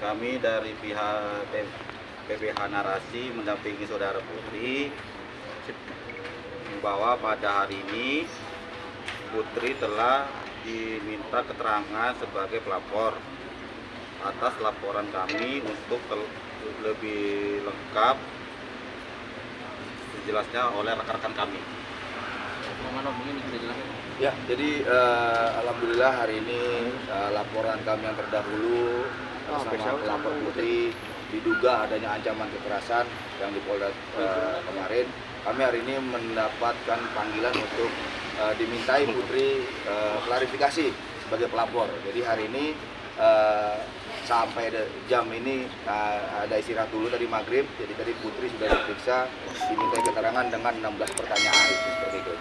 Kami dari pihak PPH Narasi mendampingi saudara Putri bahwa pada hari ini Putri telah diminta keterangan sebagai pelapor atas laporan kami untuk lebih lengkap sejelasnya oleh rekan-rekan kami. Ya, jadi alhamdulillah hari ini laporan kami yang terdahulu bersama pelapor Putri diduga adanya ancaman kekerasan yang di Polda kemarin. Kami hari ini mendapatkan panggilan untuk dimintai Putri klarifikasi sebagai pelapor. Jadi hari ini sampai jam ini ada istirahat dulu tadi maghrib. Jadi tadi Putri sudah diperiksa, dimintai keterangan dengan 16 pertanyaan seperti itu.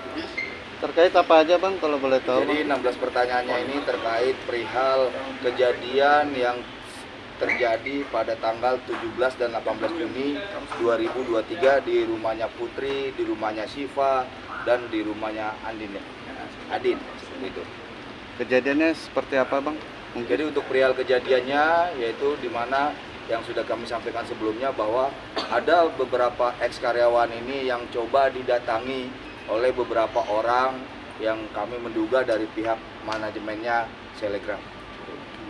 Terkait apa aja Bang kalau boleh tahu? Jadi 16 pertanyaannya ini terkait perihal kejadian yang terjadi pada tanggal 17 dan 18 Juni 2023 di rumahnya Putri, di rumahnya Siva, dan di rumahnya Adin, seperti itu. Kejadiannya seperti apa Bang? Jadi untuk perihal kejadiannya yaitu di mana yang sudah kami sampaikan sebelumnya bahwa ada beberapa ex karyawan ini yang coba didatangi oleh beberapa orang yang kami menduga dari pihak manajemennya Selegram.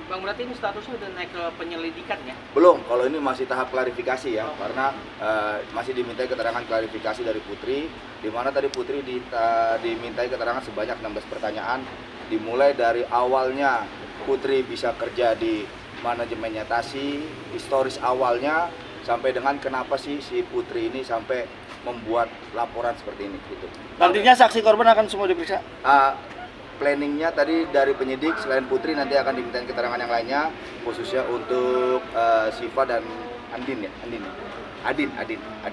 Bang, berarti ini statusnya udah naik ke penyelidikan ya? Belum, kalau ini masih tahap klarifikasi ya, karena masih dimintai keterangan klarifikasi dari Putri, di mana tadi Putri dimintai keterangan sebanyak 16 pertanyaan, dimulai dari awalnya Putri bisa kerja di manajemennya Tasi, historis awalnya, sampai dengan kenapa sih si Putri ini sampai membuat laporan seperti ini gitu. Nantinya saksi korban akan semua diperiksa? Planningnya tadi dari penyidik selain Putri nanti akan dimintain keterangan yang lainnya, khususnya untuk Siva dan Adin.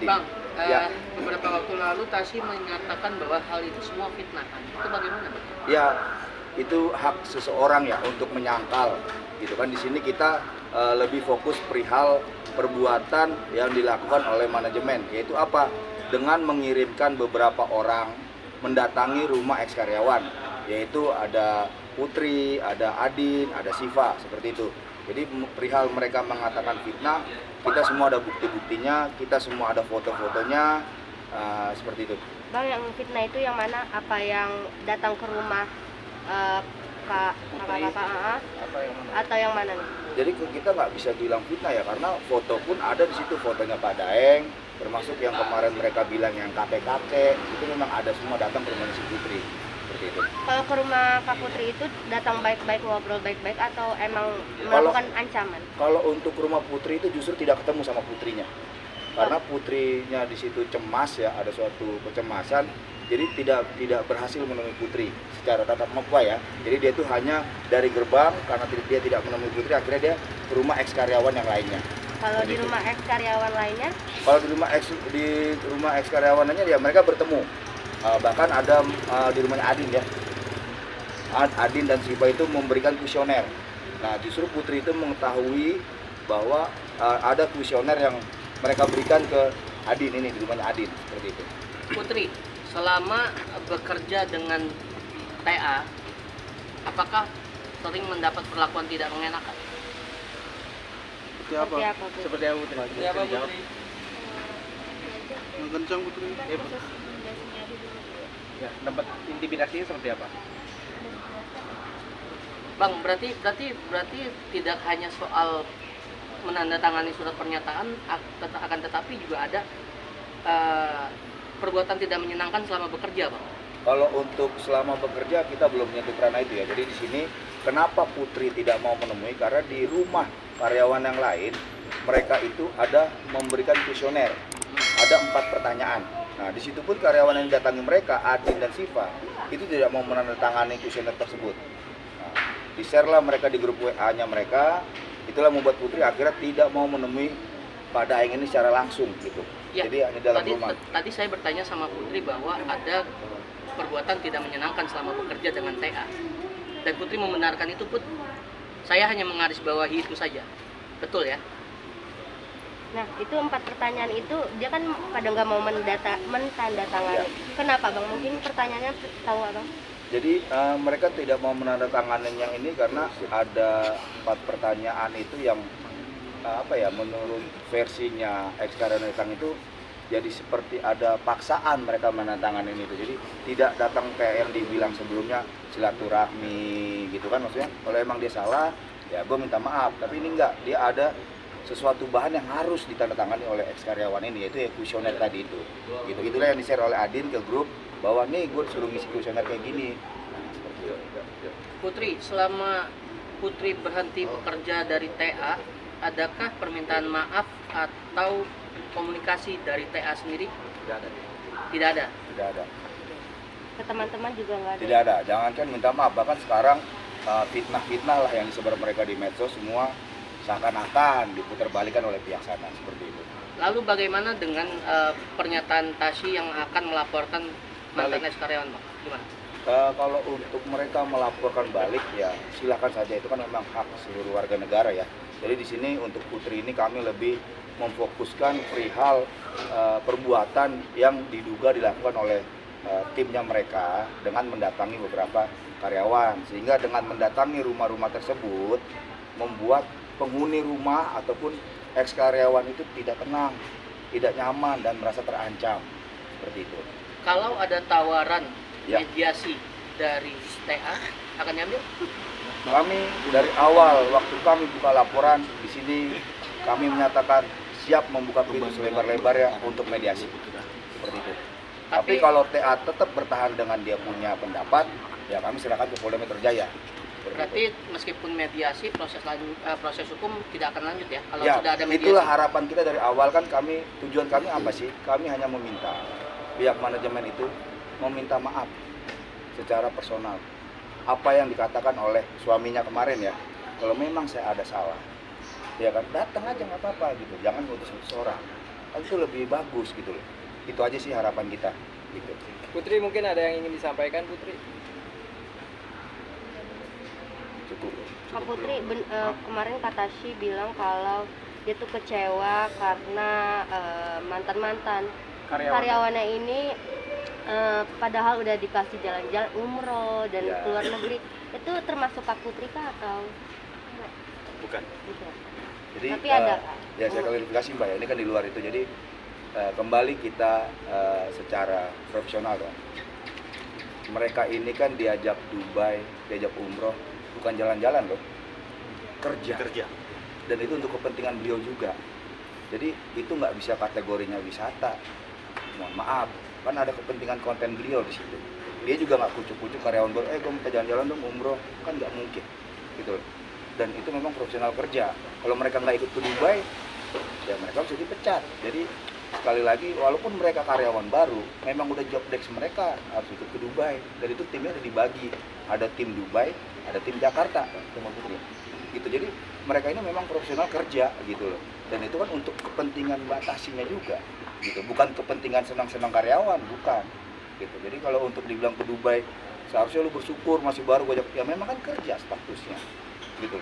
Bang, Ya. beberapa waktu lalu Tasi menyatakan bahwa hal itu semua fitnah kan? Itu bagaimana? Ya, itu hak seseorang ya untuk menyangkal gitu kan. Di sini kita lebih fokus perihal perbuatan yang dilakukan oleh manajemen, yaitu apa? Dengan mengirimkan beberapa orang mendatangi rumah ex karyawan, yaitu ada Putri, ada Adin, ada Siva, seperti itu. Jadi perihal mereka mengatakan fitnah, kita semua ada bukti-buktinya, kita semua ada foto-fotonya, seperti itu. Bang, yang fitnah itu yang mana? Apa yang datang ke rumah kakak-kakak atau yang mana nih? Jadi kita nggak bisa bilang fitnah ya, karena foto pun ada di situ, fotonya Pak Daeng, termasuk yang kemarin mereka bilang yang kakek-kakek, itu memang ada semua datang ke rumah si Putri, seperti itu. Kalau ke rumah Kak Putri itu datang baik-baik, ngobrol baik-baik atau emang melakukan ancaman? Kalau untuk rumah Putri itu justru tidak ketemu sama putrinya, karena putrinya di situ cemas ya, ada suatu kecemasan, jadi tidak berhasil menemui Putri secara tatap muka ya. Jadi dia itu hanya dari gerbang, karena dia tidak menemui Putri, akhirnya dia ke rumah ex karyawan yang lainnya. Kalau di rumah ex karyawan lainnya? Kalau di rumah ex karyawannya ya mereka bertemu. Bahkan ada di rumahnya Adin ya. Adin dan Siva itu memberikan kuesioner. Nah, justru Putri itu mengetahui bahwa ada kuesioner yang mereka berikan ke Adin ini di rumahnya Adin, seperti itu. Putri, selama bekerja dengan TA, apakah sering mendapat perlakuan tidak mengenakan? Seperti apa? Seperti apa Putri? Seperti apa Putri? Yang kencang Putri. Ya, dapat intimidasinya seperti apa? Bang, berarti tidak hanya soal menandatangani surat pernyataan, akan tetapi juga ada perbuatan tidak menyenangkan selama bekerja, Bang. Kalau untuk selama bekerja kita belum menyentuh ranah itu ya. Jadi di sini kenapa Putri tidak mau menemui, karena di rumah karyawan yang lain mereka itu ada memberikan kuesioner, ada 4 pertanyaan. Nah di situ pun karyawan yang datangi mereka, Adin dan Siva, itu tidak mau menandatangani kuesioner tersebut. Nah, di-share lah mereka di grup WA-nya mereka. Itulah membuat Putri akhirnya tidak mau menemui Pak Daeng ini secara langsung gitu. Ya, jadi hanya dalam rumah. Tadi saya bertanya sama Putri bahwa ada perbuatan tidak menyenangkan selama bekerja dengan TA. Dan Putri membenarkan itu, Put. Saya hanya menggarisbawahi itu saja. Betul ya? Nah, itu 4 pertanyaan itu dia kan pada nggak mau menandatangani. Ya. Kenapa Bang? Mungkin pertanyaannya tahu nggak Bang? Jadi mereka tidak mau menandatangani yang ini karena ada 4 pertanyaan itu yang apa ya, menurut versinya ex Karyawan Netang itu jadi seperti ada paksaan mereka menandatangani itu. Jadi tidak datang kayak yang dibilang sebelumnya silaturahmi gitu kan, maksudnya kalau emang dia salah ya gue minta maaf, tapi ini enggak, dia ada sesuatu bahan yang harus ditandatangani oleh ex karyawan ini, yaitu kuesioner tadi itu. Gitu gitulah yang di-share oleh Adin ke grup bahwa nih gue disuruh ngisi kuesioner kayak gini. Nah, seperti itu. Putri, selama Putri berhenti bekerja dari TA, adakah permintaan maaf atau komunikasi dari TA sendiri? Tidak ada. Tidak ada. Tidak ada. Ke teman-teman juga nggak ada. Tidak ada. Jangankan minta maaf, bahkan sekarang fitnah-fitnah lah yang disebar mereka di medsos semua seakan-akan diputarbalikkan oleh pihak sana, seperti itu. Lalu bagaimana dengan pernyataan Tasy yang akan melaporkan mantan ex karyawan, Bang? Gimana? Kalau untuk mereka melaporkan balik ya silakan saja, itu kan memang hak seluruh warga negara ya. Jadi di sini untuk Putri ini kami lebih memfokuskan perihal perbuatan yang diduga dilakukan oleh timnya mereka dengan mendatangi beberapa karyawan, sehingga dengan mendatangi rumah-rumah tersebut membuat penghuni rumah ataupun ex karyawan itu tidak tenang, tidak nyaman dan merasa terancam, seperti itu. Kalau ada tawaran Ya. mediasi dari TA, akan diambil? Kami dari awal waktu kami buka laporan di sini kami menyatakan siap membuka pintu selebar-lebarnya untuk mediasi, seperti itu. Tapi kalau TA tetap bertahan dengan dia punya pendapat, ya kami silakan ke Polda Metro Jaya. Seperti Berarti itu. meskipun mediasi, proses hukum tidak akan lanjut ya? Kalau Ya, sudah ada mediasi. itulah harapan kita dari awal kan kami, tujuan kami apa sih? Kami hanya meminta pihak manajemen itu meminta maaf secara personal. Apa yang dikatakan oleh suaminya kemarin ya, kalau memang saya ada salah, ya kan datang aja nggak apa-apa gitu, jangan ngutus orang. Itu lebih bagus gitu loh. Itu aja sih harapan kita. Gitu. Putri, mungkin ada yang ingin disampaikan, Putri? Cukup. Kak Putri, kemarin Kak Tasy bilang kalau dia tuh kecewa karena mantan-mantan karyawannya ini padahal udah dikasih jalan-jalan umroh dan Ya. keluar negeri. Itu termasuk Kak Putri kah atau Bukan. bukan? Jadi Tapi ada, Kak. ya saya klarifikasi Mbak ya, ini kan di luar itu. Jadi kembali kita secara profesional ya. Mereka ini kan diajak Dubai, diajak umroh, bukan jalan-jalan loh, kerja. Dan itu untuk kepentingan beliau juga. Jadi itu nggak bisa kategorinya wisata. Mohon maaf, kan ada kepentingan konten beliau di situ. Dia juga nggak kucuk-kucuk karyawan baru, gue minta jalan-jalan dong umroh, kan nggak mungkin, gitu. Dan itu memang profesional kerja. Kalau mereka nggak ikut ke Dubai, ya mereka bisa dipecat. Jadi sekali lagi, walaupun mereka karyawan baru, memang udah job desk mereka harus ikut ke Dubai. Dan itu timnya udah dibagi, ada tim Dubai, ada tim Jakarta, gitu. Jadi mereka ini memang profesional kerja, gitu loh. Dan itu kan untuk kepentingan batasinya juga, gitu. Bukan kepentingan senang-senang karyawan, bukan. Gitu. Jadi kalau untuk dibilang ke Dubai, seharusnya lu bersyukur masih baru gue, ya memang kan kerja statusnya, gitu.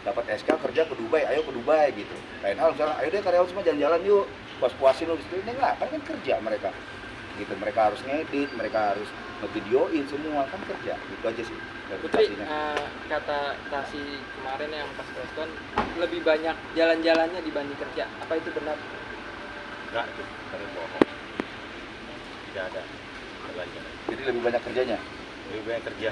Dapat SK kerja ke Dubai, ayo ke Dubai gitu. Lain hal misalnya, ayo deh karyawan semua jalan-jalan yuk, puas-puasin lu gitu. Ini enggak, kan kerja mereka. Gitu, mereka harus ngedit, mereka harus ngevideoin semua, kan kerja. Gitu aja sih. Putri, kata Tasy kemarin yang pas preskon lebih banyak jalan-jalannya dibanding kerja. Apa itu benar? Enggak, itu kami bohong. Tidak ada jalan-jalan. Jadi lebih banyak kerjanya. Lebih banyak kerja.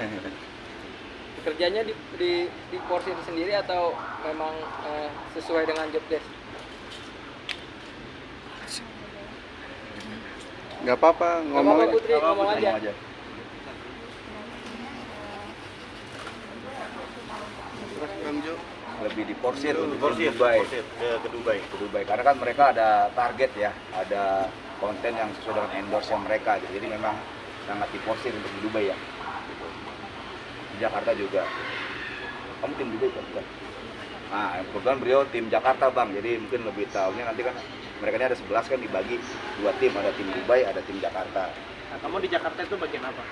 Kerjanya di porsi sendiri atau memang sesuai dengan job desk? Nggak apa-apa, Nggak ngomong apa-apa, Putri, ngomong aja. Ngomong aja. terus Bang Jo. Lebih diporsir untuk Porsir, Dubai. ke Dubai. Ke Dubai. Karena kan mereka ada target ya, ada konten yang sesuai dengan endorse mereka. Jadi memang sangat diporsir untuk di Dubai ya. Gitu. Di Jakarta juga. Kamu tim Dubai kan? Nah, kebetulan beliau tim Jakarta Bang. Jadi mungkin lebih tahunya nanti kan mereka ini ada 11 kan dibagi 2 tim, ada tim Dubai, ada tim Jakarta. Nah, kamu di Jakarta itu bagian apa?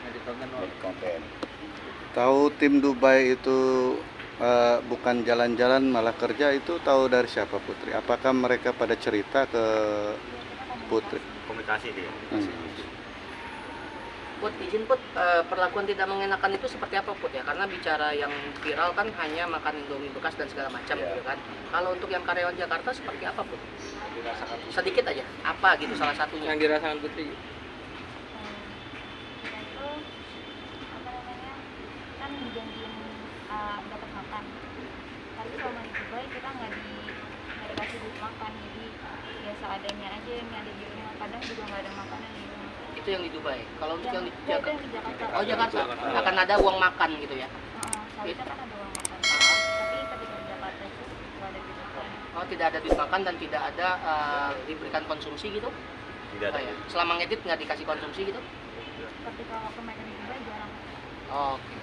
Jadi konten. Tahu tim Dubai itu bukan jalan-jalan malah kerja, itu tahu dari siapa Putri? Apakah mereka pada cerita ke Putri? Komunikasi dia. Put, izin Put, perlakuan tidak mengenakan itu seperti apa Put ya? Karena bicara yang viral kan hanya makan Indomie bekas dan segala macam Iya. gitu kan. Kalau untuk yang karyawan Jakarta seperti apa Put? Dirasakan Sedikit aja, apa gitu salah satunya? Yang dirasakan Putri. kita itu apa namanya kan dijanjiin dapat makan, tapi selama di Dubai kita nggak dikasih duit makan, jadi biasa adanya aja yang ada di rumah, kadang juga nggak ada makanan di rumah. Itu yang di Dubai. Kalau untuk yang di itu Jakarta, yang di Jakarta. oh Jakarta akan ada uang makan gitu ya? Seharusnya kan ada uang makan, tapi ketika di Jakarta itu nggak ada duit makan. Oh tidak ada duit makan dan tidak ada diberikan konsumsi gitu? Tidak ada. Oh, ya. Selama ngedit nggak dikasih konsumsi gitu? Ketika waktu mereka di Dubai jarang. Oke.